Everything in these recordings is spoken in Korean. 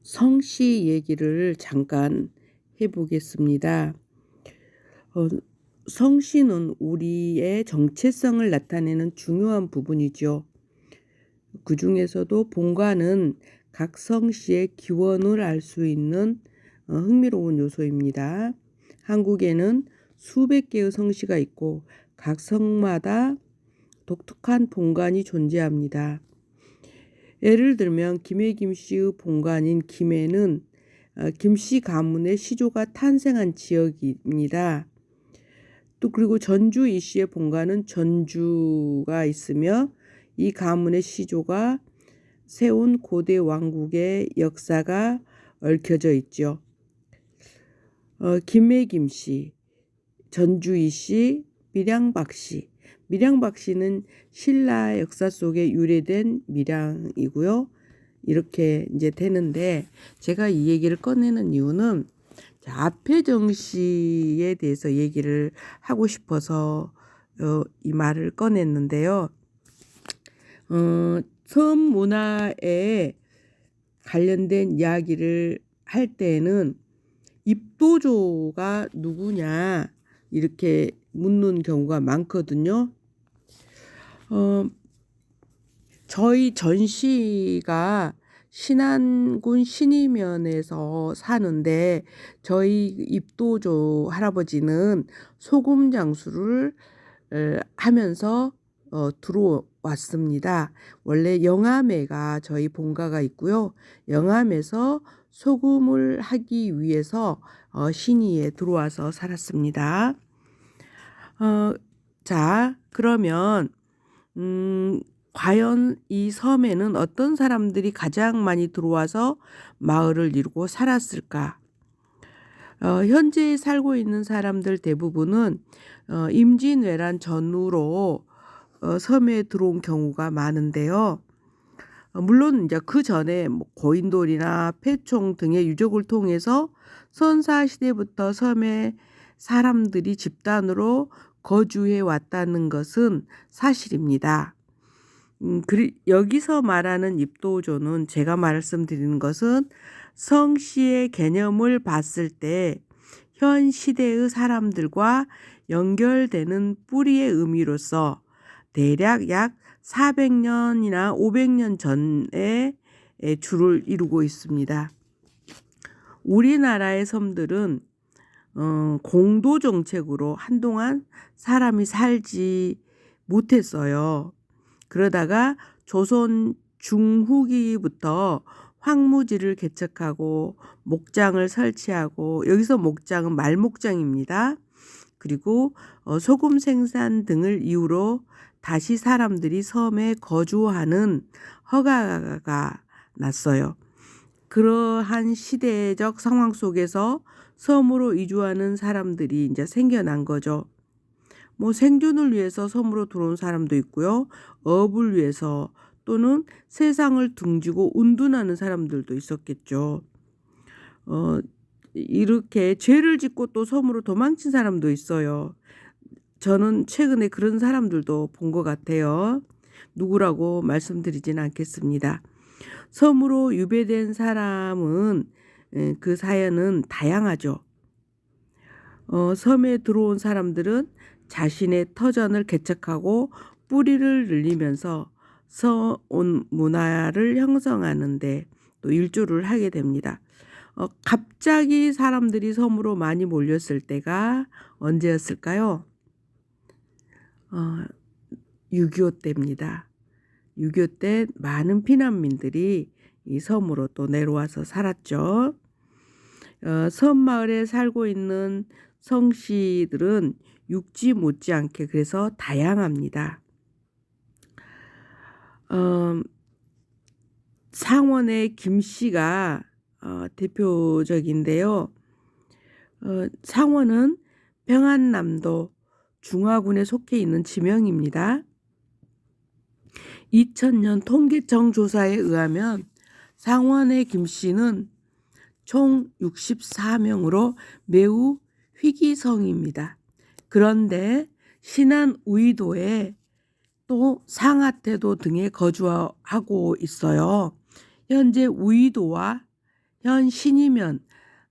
성씨 얘기를 잠깐 해보겠습니다. 성씨는 우리의 정체성을 나타내는 중요한 부분이죠. 그 중에서도 본관은 각 성씨의 기원을 알 수 있는 흥미로운 요소입니다. 한국에는 수백 개의 성씨가 있고 각 성마다 독특한 본관이 존재합니다. 예를 들면 김해 김씨의 본관인 김해는 김씨 가문의 시조가 탄생한 지역입니다. 또 그리고 전주 이씨의 본관은 전주가 있으며 이 가문의 시조가 세운 고대 왕국의 역사가 얽혀져 있죠. 김해 김씨, 전주 이씨, 밀양박씨. 밀양박씨는 신라 역사 속에 유래된 밀양이고요. 이렇게 이제 되는데 제가 이 얘기를 꺼내는 이유는 앞혜정 씨에 대해서 얘기를 하고 싶어서 이 말을 꺼냈는데요. 섬 문화에 관련된 이야기를 할 때에는 입도조가 누구냐 이렇게 묻는 경우가 많거든요. 저희 전씨가 신안군 신이면에서 사는데 저희 입도조 할아버지는 소금 장수를 하면서 들어왔습니다. 원래 영암에가 저희 본가가 있고요. 영암에서 소금을 하기 위해서 신의에 들어와서 살았습니다. 자, 그러면 과연 이 섬에는 어떤 사람들이 가장 많이 들어와서 마을을 이루고 살았을까? 현재 살고 있는 사람들 대부분은 임진왜란 전후로 섬에 들어온 경우가 많은데요. 물론 이제 그 전에 고인돌이나 패총 등의 유적을 통해서 선사 시대부터 섬에 사람들이 집단으로 거주해 왔다는 것은 사실입니다. 여기서 말하는 입도조는 제가 말씀드리는 것은 성씨의 개념을 봤을 때 현 시대의 사람들과 연결되는 뿌리의 의미로서 대략 약 400년이나 500년 전에 주를 이루고 있습니다. 우리나라의 섬들은 공도 정책으로 한동안 사람이 살지 못했어요. 그러다가 조선 중후기부터 황무지를 개척하고 목장을 설치하고, 여기서 목장은 말목장입니다. 그리고 소금 생산 등을 이유로 다시 사람들이 섬에 거주하는 허가가 났어요. 그러한 시대적 상황 속에서 섬으로 이주하는 사람들이 이제 생겨난 거죠. 생존을 위해서 섬으로 들어온 사람도 있고요. 업을 위해서 또는 세상을 등지고 운둔하는 사람들도 있었겠죠. 이렇게 죄를 짓고 또 섬으로 도망친 사람도 있어요. 저는 최근에 그런 사람들도 본 것 같아요. 누구라고 말씀드리진 않겠습니다. 섬으로 유배된 사람은 그 사연은 다양하죠. 섬에 들어온 사람들은 자신의 터전을 개척하고 뿌리를 늘리면서 섬 문화를 형성하는데 또 일조를 하게 됩니다. 갑자기 사람들이 섬으로 많이 몰렸을 때가 언제였을까요? 6.25 때입니다. 6.25 때 많은 피난민들이 이 섬으로 또 내려와서 살았죠. 섬 마을에 살고 있는 성씨들은 육지 못지않게 그래서 다양합니다. 상원의 김씨가 대표적인데요. 상원은 평안남도 중화군에 속해 있는 지명입니다. 2000년 통계청 조사에 의하면 상원의 김씨는 총 64명으로 매우 희귀성입니다. 그런데 신안 우이도에 또 상하태도 등에 거주하고 있어요. 현재 우이도와 현 신이면,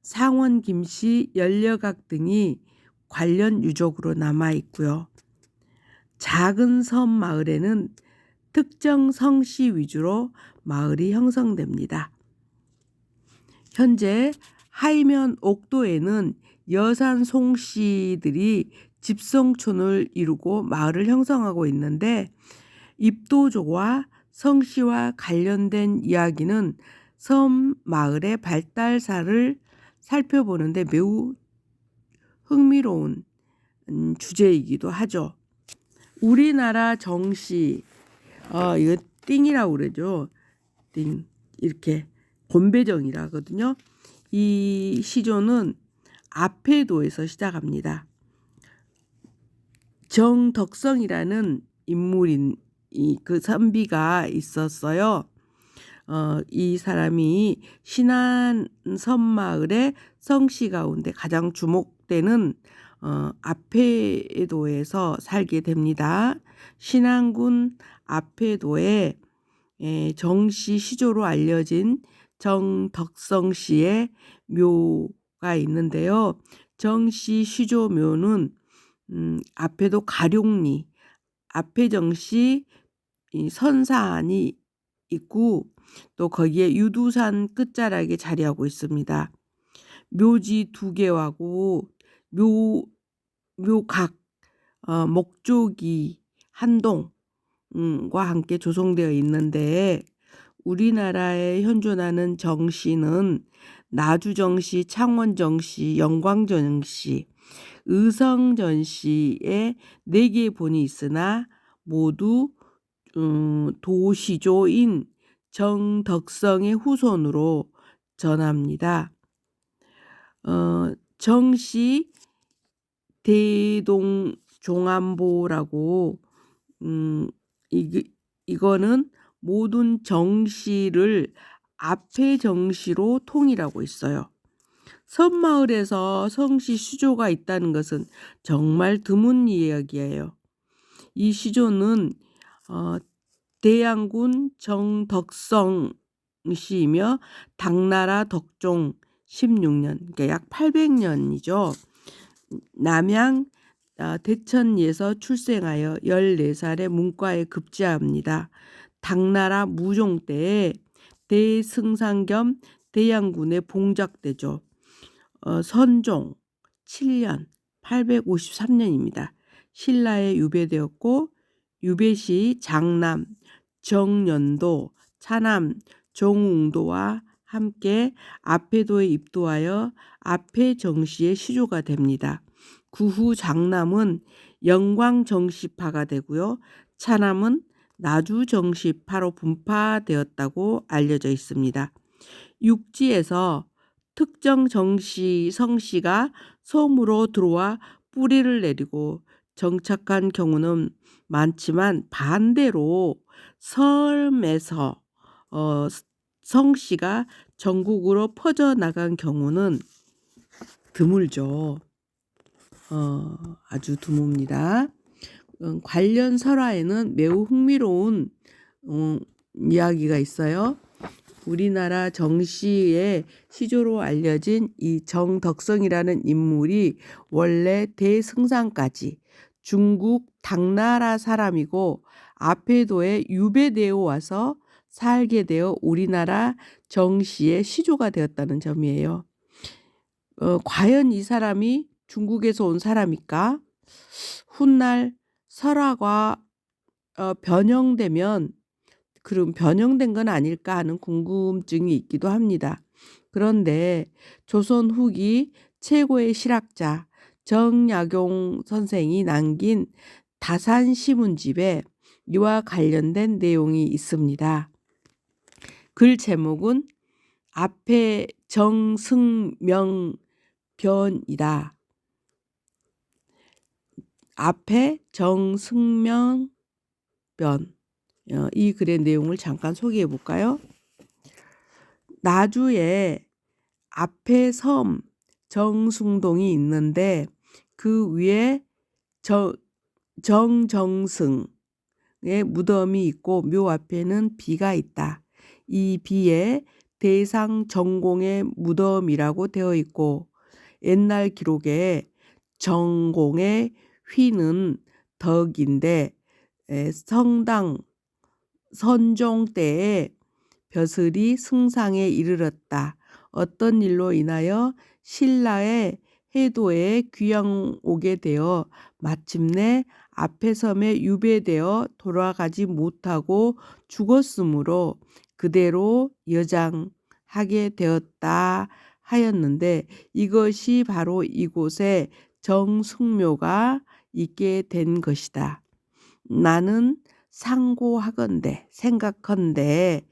상원 김씨, 연려각 등이 관련 유적으로 남아 있고요. 작은 섬 마을에는 특정 성씨 위주로 마을이 형성됩니다. 현재 하이면 옥도에는 여산 송씨들이 집성촌을 이루고 마을을 형성하고 있는데, 입도조와 성씨와 관련된 이야기는 섬 마을의 발달사를 살펴보는데 매우 흥미로운 주제이기도 하죠. 우리나라 정씨, 이거 띵이라고 그러죠. 띵, 이렇게 곤배정이라 하거든요. 이 시조는 아페도에서 시작합니다. 정덕성이라는 인물인 그 선비가 있었어요. 이 사람이 신안 섬마을의 성씨 가운데 가장 주목되는 아페도에서 살게 됩니다. 신안군 아페도에 정씨 시조로 알려진 정덕성 씨의 묘가 있는데요. 정씨 시조 묘는 아페도 가룡리, 아페정씨 선산이 있고 또 거기에 유두산 끝자락에 자리하고 있습니다. 묘지 2개하고 묘각, 목조기 한 동과 함께 조성되어 있는데, 우리나라에 현존하는 정씨는 나주정씨, 창원정씨, 영광정씨, 의성전씨의 4개의 본이 있으나 모두 도시조인 정덕성의 후손으로 전합니다. 정씨 대동종안보라고 이거는 모든 정씨를 앞에 정씨로 통일하고 있어요. 섬마을에서 성씨 시조가 있다는 것은 정말 드문 이야기예요. 이 시조는 대양군 정덕성 씨이며 당나라 덕종 16년, 그러니까 약 800년이죠. 남양 대천리에서 출생하여 14살에 문과에 급제합니다. 당나라 무종 때에 대승상 겸 대양군에 봉작되죠. 선종 7년 853년입니다. 신라에 유배되었고 유배시 장남 정연도, 차남 정웅도와 함께 아페도에 입도하여 아페정씨의 시조가 됩니다. 그 후 장남은 영광정씨파가 되고요. 차남은 나주정씨파로 분파되었다고 알려져 있습니다. 육지에서 특정 정씨, 성씨가 섬으로 들어와 뿌리를 내리고 정착한 경우는 많지만, 반대로 섬에서 성씨가 전국으로 퍼져나간 경우는 드물죠. 아주 드뭅니다. 관련 설화에는 매우 흥미로운 이야기가 있어요. 우리나라 정씨의 시조로 알려진 이 정덕성이라는 인물이 원래 대승상까지 중국 당나라 사람이고 아페도에 유배되어 와서 살게 되어 우리나라 정씨의 시조가 되었다는 점이에요. 과연 이 사람이 중국에서 온 사람일까? 훗날 설화가 변형되면 그럼 변형된 건 아닐까 하는 궁금증이 있기도 합니다. 그런데 조선 후기 최고의 실학자 정약용 선생이 남긴 다산시문집에 이와 관련된 내용이 있습니다. 글 제목은 앞에 정승명변이다. 앞에 정승명변. 이 글의 내용을 잠깐 소개해 볼까요? 나주에 앞에 섬 정숭동이 있는데 그 위에 정정승의 무덤이 있고 묘 앞에는 비가 있다. 이 비에 대상 정공의 무덤이라고 되어 있고 옛날 기록에 정공의 휘는 덕인데 성당 선종 때에 벼슬이 승상에 이르렀다. 어떤 일로 인하여 신라의 해도에 귀양 오게 되어 마침내 앞에 섬에 유배되어 돌아가지 못하고 죽었으므로 그대로 여장하게 되었다 하였는데 이것이 바로 이곳에 정승묘가 있게 된 것이다. 나는 생각컨대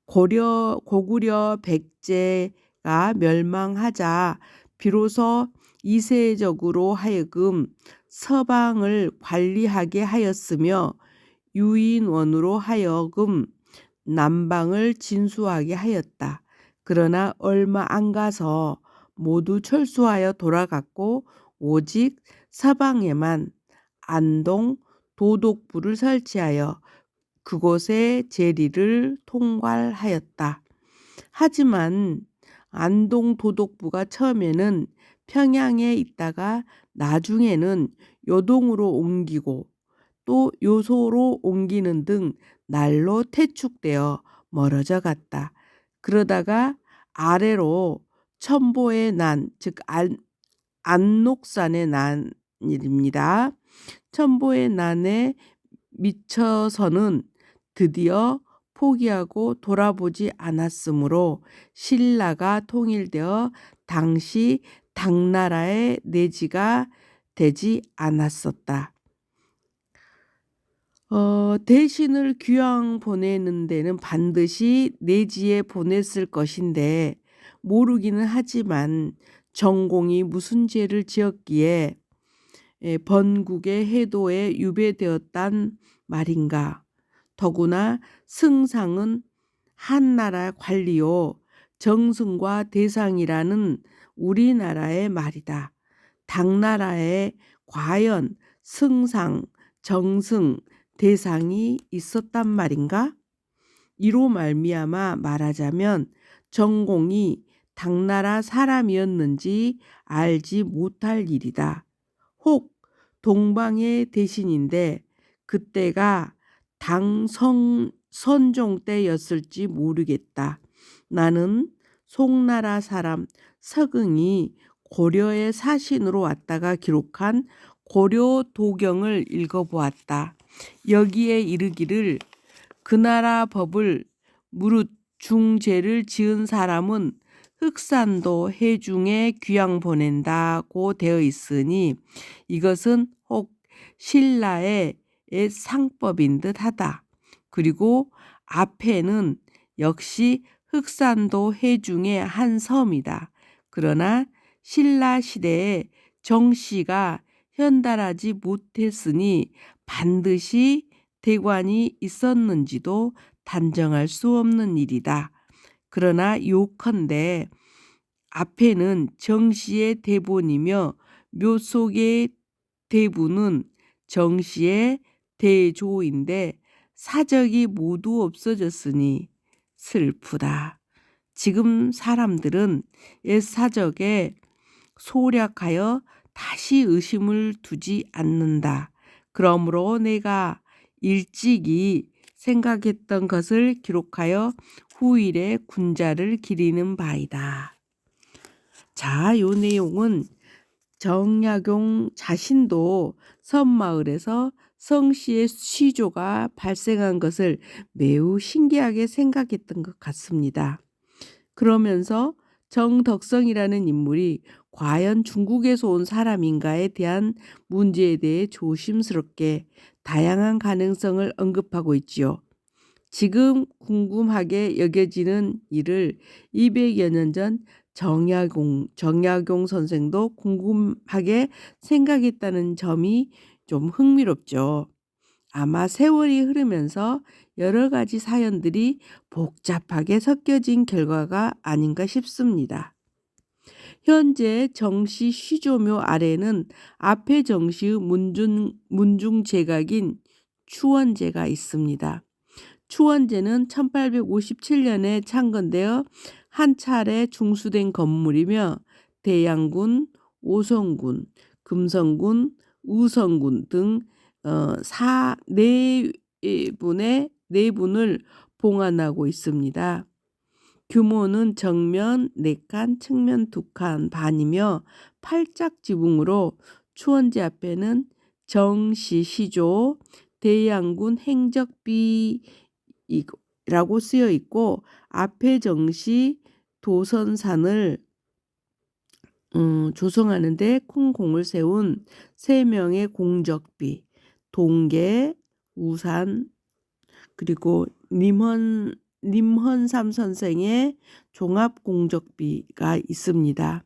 고구려 백제가 멸망하자 비로소 이세적으로 하여금 서방을 관리하게 하였으며 유인원으로 하여금 남방을 진수하게 하였다. 그러나 얼마 안 가서 모두 철수하여 돌아갔고 오직 서방에만 안동 도독부를 설치하여 그곳의 재리를 통괄하였다. 하지만 안동 도독부가 처음에는 평양에 있다가 나중에는 요동으로 옮기고 또 요소로 옮기는 등 날로 퇴축되어 멀어져 갔다. 그러다가 아래로 첨보의 난, 즉 안록산의 난입니다. 첨보의 난에 미쳐서는 드디어 포기하고 돌아보지 않았으므로 신라가 통일되어 당시 당나라의 내지가 되지 않았었다. 대신을 귀양 보내는 데는 반드시 내지에 보냈을 것인데 모르기는 하지만 정공이 무슨 죄를 지었기에 번국의 해도에 유배되었단 말인가. 더구나 승상은 한나라 관리요 정승과 대상이라는 우리나라의 말이다. 당나라에 과연 승상, 정승, 대상이 있었단 말인가? 이로 말미암아 말하자면 정공이 당나라 사람이었는지 알지 못할 일이다. 혹 동방의 대신인데 그때가 선종 때였을지 모르겠다. 나는 송나라 사람 서경이 고려의 사신으로 왔다가 기록한 고려도경을 읽어보았다. 여기에 이르기를 그 나라 법을 무릇 중죄를 지은 사람은 흑산도 해중에 귀양 보낸다고 되어 있으니 이것은 혹 신라의 상법인 듯하다. 그리고 앞에는 역시 흑산도 해중의 한 섬이다. 그러나 신라 시대에 정씨가 현달하지 못했으니 반드시 대관이 있었는지도 단정할 수 없는 일이다. 그러나 요컨대 앞에는 정씨의 대본이며 묘속의 대부는 정씨의 대조인데 사적이 모두 없어졌으니 슬프다. 지금 사람들은 옛 사적에 소략하여 다시 의심을 두지 않는다. 그러므로 내가 일찍이 생각했던 것을 기록하여 후일에 군자를 기리는 바이다. 자, 요 내용은 정약용 자신도 섬마을에서 성씨의 시조가 발생한 것을 매우 신기하게 생각했던 것 같습니다. 그러면서 정덕성이라는 인물이 과연 중국에서 온 사람인가에 대한 문제에 대해 조심스럽게 다양한 가능성을 언급하고 있지요. 지금 궁금하게 여겨지는 일을 200여 년 전 정약용 선생도 궁금하게 생각했다는 점이 좀 흥미롭죠. 아마 세월이 흐르면서 여러 가지 사연들이 복잡하게 섞여진 결과가 아닌가 싶습니다. 현재 정씨 시조묘 아래는 앞에 정씨의 문중제각인 추원제가 있습니다. 추원제는 1857년에 창건되어 한 차례 중수된 건물이며 대양군, 오성군, 금성군, 의성군 등 네 분을 봉안하고 있습니다. 규모는 정면 4칸, 측면 2칸 반이며 8작 지붕으로 추원제 앞에는 정시 시조, 대양군 행적비라고 쓰여 있고 앞에 정시 도선산을 조성하는데 큰 공을 세운 3명의 공적비, 동계, 우산, 그리고 님헌삼 선생의 종합공적비가 있습니다.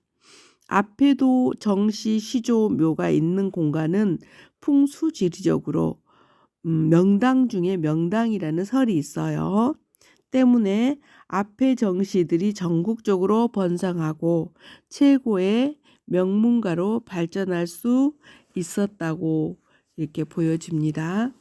앞에도 정시 시조 묘가 있는 공간은 풍수지리적으로 명당 중에 명당이라는 설이 있어요. 때문에 앞에 정시들이 전국적으로 번성하고 최고의 명문가로 발전할 수 있었다고 이렇게 보여집니다.